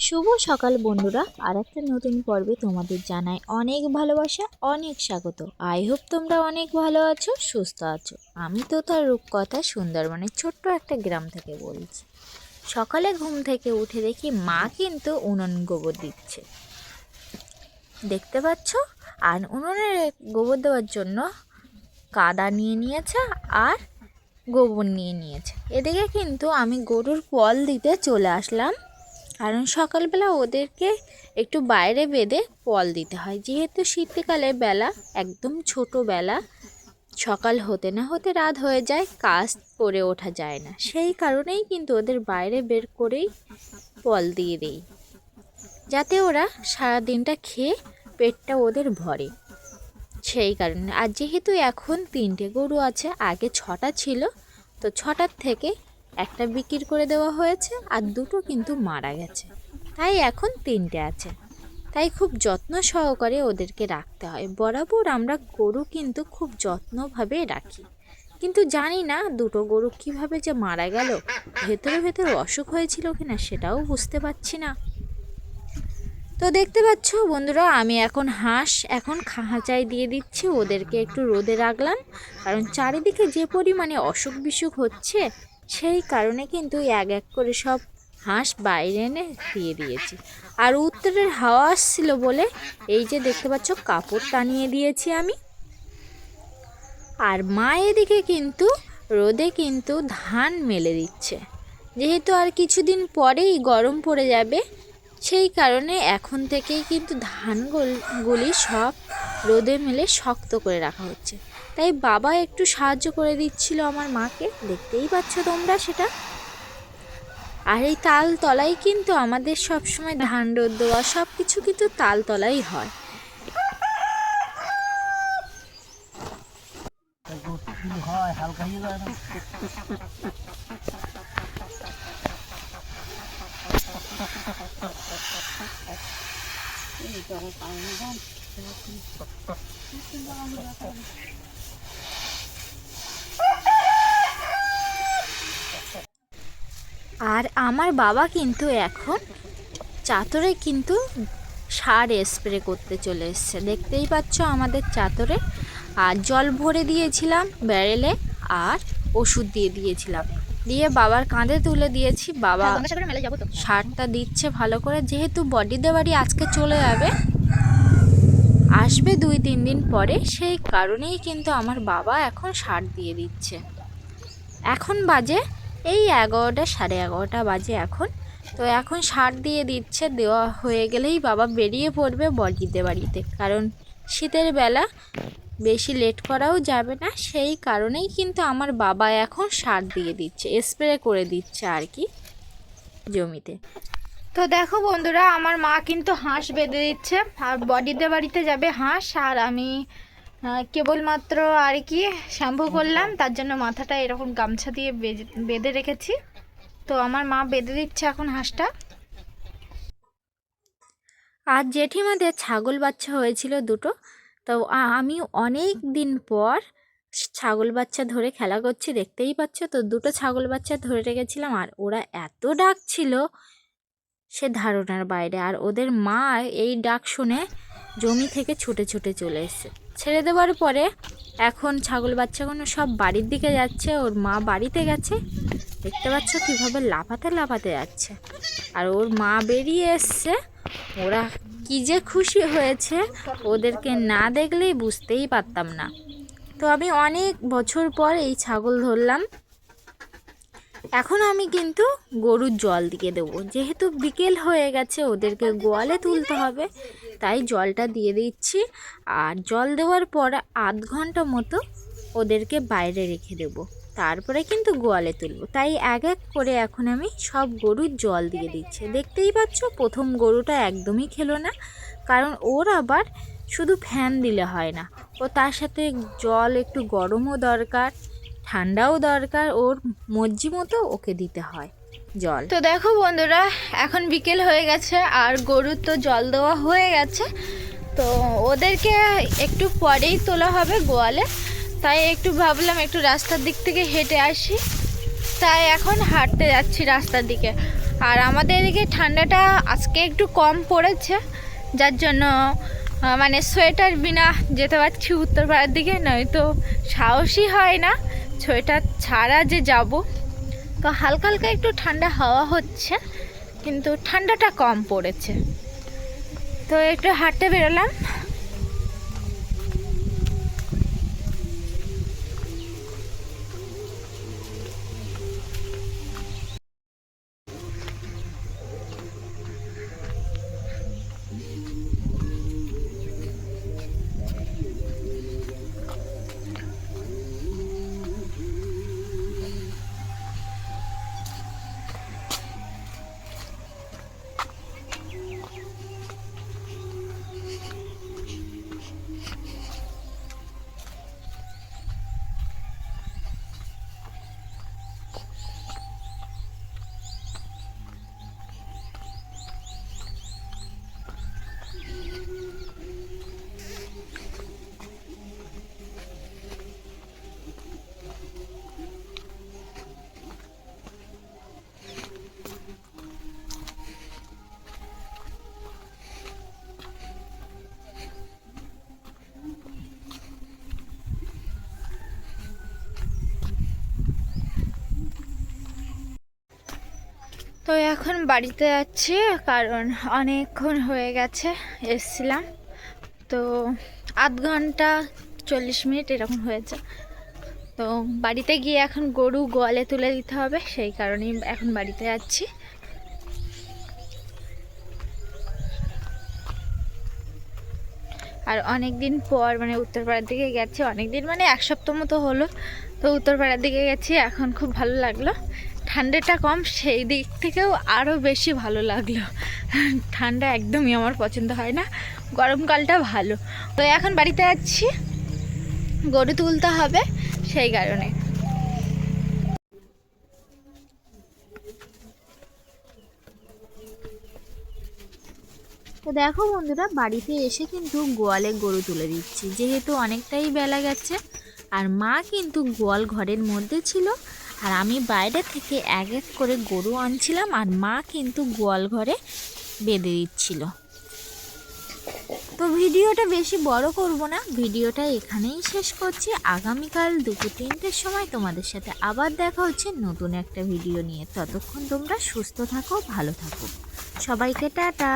শুভ সকাল বন্ধুরা, আর একটা নতুন পর্বে তোমাদের জানাই অনেক ভালোবাসা, অনেক স্বাগত। আই হোপ তোমরা অনেক ভালো আছো, সুস্থ আছো। আমি তো তার রূপকথা সুন্দরবনের ছোট্ট একটা গ্রাম থেকে বলছি। সকালে ঘুম থেকে উঠে দেখি মা কিন্তু উনুন গোবর দিচ্ছে, দেখতে পাচ্ছ। আর উনুনে গোবর দেওয়ার জন্য কাদা নিয়ে নিয়েছে আর গোবর নিয়ে নিয়েছে। এদিকে কিন্তু আমি গরুর পল দিতে চলে আসলাম, কারণ সকালবেলা ওদেরকে একটু বাইরে বেঁধে পল দিতে হয়। যেহেতু শীতকালে বেলা একদম ছোটোবেলা, সকাল হতে না হতে রাত হয়ে যায়, কাজ করে ওঠা যায় না। সেই কারণেই কিন্তু ওদের বাইরে বের করেই পল দিয়ে দেই, যাতে ওরা সারাদিনটা খেয়ে পেটটা ওদের ভরে। সেই কারণে। আর যেহেতু এখন 3টে গরু আছে, আগে 6টা ছিল, তো 6টার থেকে একটা বিক্রি করে দেওয়া হয়েছে আর 2টো কিন্তু মারা গেছে, তাই এখন 3টে আছে। তাই খুব যত্ন সহকারে ওদেরকে রাখতে হয়। বরাবর আমরা গরু কিন্তু খুব যত্নভাবে রাখি, কিন্তু জানি না 2টো গরু কিভাবে যে মারা গেল, ভেতরে ভেতরে অসুখ হয়েছিল কিনা সেটাও বুঝতে পারছি না। তো দেখতে পাচ্ছ বন্ধুরা, আমি এখন খাঁচায় দিয়ে দিচ্ছি। ওদেরকে একটু রোদে রাখলাম, কারণ চারিদিকে যে পরিমাণে অসুখ বিসুখ হচ্ছে, সেই কারণে কিন্তু এক এক করে সব হাঁস বাইরে এনে দিয়ে দিয়েছি। আর উত্তরের হাওয়া আসছিল বলে এই যে দেখতে পাচ্ছ কাপড় টানিয়ে দিয়েছি আমি। আর মা এদিকে কিন্তু রোদে কিন্তু ধান মেলে দিচ্ছে, যেহেতু আর কিছুদিন পরেই গরম পড়ে যাবে, সেই কারণে এখন থেকেই কিন্তু ধানগুলি সব রোদে মেলে শক্ত করে রাখা হচ্ছে। তাই বাবা একটু সাহায্য করে দিচ্ছিল আমার মাকে, দেখতেই পাচ্ছ তোমরা সেটা। আর এই তাল তলাই কিন্তু আমাদের সব সময় ধান রোদ দেওয়া সব কিছু কিন্তু তাল তলাই হয়। আর আমার বাবা কিন্তু এখন চাতরে কিন্তু সার স্প্রে করতে চলে এসছে, দেখতেই পাচ্ছ আমাদের চাতরে। আর জল ভরে দিয়েছিলাম ব্যারেলে, আর ওষুধ দিয়ে দিয়েছিলাম, দিয়ে বাবার কাঁধে তুলে দিয়েছি। বাবা সারটা দিচ্ছে ভালো করে, যেহেতু বডিতে বাড়ি আজকে চলে যাবে, আসবে 2-3 দিন পরে, সেই কারণেই কিন্তু আমার বাবা এখন সার দিয়ে দিচ্ছে। এখন বাজে এই 11টা, 11:30 বাজে এখন। তো এখন সার দিয়ে দিচ্ছে, দেওয়া হয়ে গেলেই বাবা বেরিয়ে পড়বে বড়দিতে বাড়িতে, কারণ শীতের বেলা বেশি লেট করাও যাবে না। সেই কারণেই কিন্তু আমার বাবা এখন সার দিয়ে দিচ্ছে, স্প্রে করে দিচ্ছে আর কি জমিতে। তো দেখো বন্ধুরা, আমার মা কিন্তু হাঁস বেঁধে দিচ্ছে, আর বড়দিতে বাড়িতে যাবে হাঁস। আর আমি কেবলমাত্র আর কি শ্যাম্পু করলাম, তার জন্য মাথাটা এরকম গামছা দিয়ে বেঁধে রেখেছি। তো আমার মা বেঁধে দিচ্ছে এখন হাঁসটা। আর জেঠিমাদের ছাগল বাচ্চা হয়েছিল 2টো, তো আমি অনেক দিন পর ছাগল বাচ্চা ধরে খেলা করছি, দেখতেই পাচ্ছ। তো 2টো ছাগল বাচ্চা ধরে রেখেছিলাম, আর ওরা এত ডাকছিল সে ধারণার বাইরে। আর ওদের মা এই ডাক শুনে জমি থেকে ছুটে ছুটে চলে এসেছে। ছেড়ে দেওয়ার পরে এখন ছাগল বাচ্চাগুলো সব বাড়ির দিকে যাচ্ছে, ওর মা বাড়িতে গেছে, দেখতে পাচ্ছ কীভাবে লাফাতে লাফাতে যাচ্ছে। আর ওর মা বেরিয়ে এসছে, ওরা কী যে খুশি হয়েছে, ওদেরকে না দেখলেই বুঝতেই পারতাম না। তো আমি অনেক বছর পর এই ছাগল ধরলাম। এখন আমি কিন্তু গরুর জল দিয়ে দেবো, যেহেতু বিকেল হয়ে গেছে, ওদেরকে গোয়ালে তুলতে হবে, তাই জলটা দিয়ে দিচ্ছি। আর জল দেওয়ার পর আধ ঘন্টা মতো ওদেরকে বাইরে রেখে দেবো, তারপরে কিন্তু গোয়ালে তুলবো। তাই এক এক করে এখন আমি সব গরুর জল দিয়ে দিচ্ছি। দেখতেই পাচ্ছ প্রথম গরুটা একদমই খেলো না, কারণ ওর আবার শুধু ফ্যান দিলে হয় না, ও তার সাথে জল একটু গরমও দরকার, ঠান্ডাও দরকার, ওর মর্জি মতো ওকে দিতে হয় জল। তো দেখো বন্ধুরা, এখন বিকেল হয়ে গেছে আর গরুর তো জল দেওয়া হয়ে গেছে, তো ওদেরকে একটু পরেই তোলা হবে গোয়ালে। তাই একটু ভাবলাম একটু রাস্তার দিক থেকে হেঁটে আসি, তাই এখন হাঁটতে যাচ্ছি রাস্তার দিকে। আর আমাদের এদিকে ঠান্ডাটা আজকে একটু কম পড়েছে, যার জন্য মানে সোয়েটার বিনা যেতে পারছি উত্তরপাড়ার দিকে, নয়তো সাহসই হয় না সোয়েটার ছাড়া যে যাব। তো হালকা হালকা একটু ঠান্ডা হাওয়া হচ্ছে, কিন্তু ঠান্ডাটা কম পড়েছে। তো একটু হাঁটতে বেরোলাম। তো এখন বাড়িতে যাচ্ছি, কারণ অনেকক্ষণ হয়ে গেছে এসছিলাম। তো আধ ঘন্টা 40 মিনিট এরকম হয়েছে। তো বাড়িতে গিয়ে এখন গরু গোয়ালে তুলে দিতে হবে, সেই কারণেই এখন বাড়িতে যাচ্ছি। আর অনেক দিন পর মানে উত্তরপাড়ার দিকে গেছি, অনেক দিন মানে 1 সপ্তাহ মতো হলো। তো উত্তরপাড়ার দিকে গেছি, এখন খুব ভালো লাগলো। ঠান্ডাটা কম, সেই দিক থেকেও আরও বেশি ভালো লাগলো। ঠান্ডা একদমই আমার পছন্দ হয় না, গরমকালটা ভালো। তো এখন বাড়িতে যাচ্ছি, গরু তুলতে হবে, সেই কারণে। তো দেখো বন্ধুরা, বাড়িতে এসে কিন্তু গোয়ালে গরু তুলে দিচ্ছি, যেহেতু অনেকটাই বেলা গেছে। আর মা কিন্তু গোয়াল ঘরের মধ্যে ছিল, আর আমি বাইরে থেকে এক এক করে গরু আনছিলাম, আর মা কিন্তু গোয়াল ঘরে বেঁধে দিচ্ছিল। তো ভিডিওটা বেশি বড় করব না, ভিডিওটা এখানেই শেষ করছি। আগামীকাল দুপুর 3টের সময় তোমাদের সাথে আবার দেখা হচ্ছে নতুন একটা ভিডিও নিয়ে। ততক্ষণ তোমরা সুস্থ থাকো, ভালো থাকো। সবাইকে টাটা।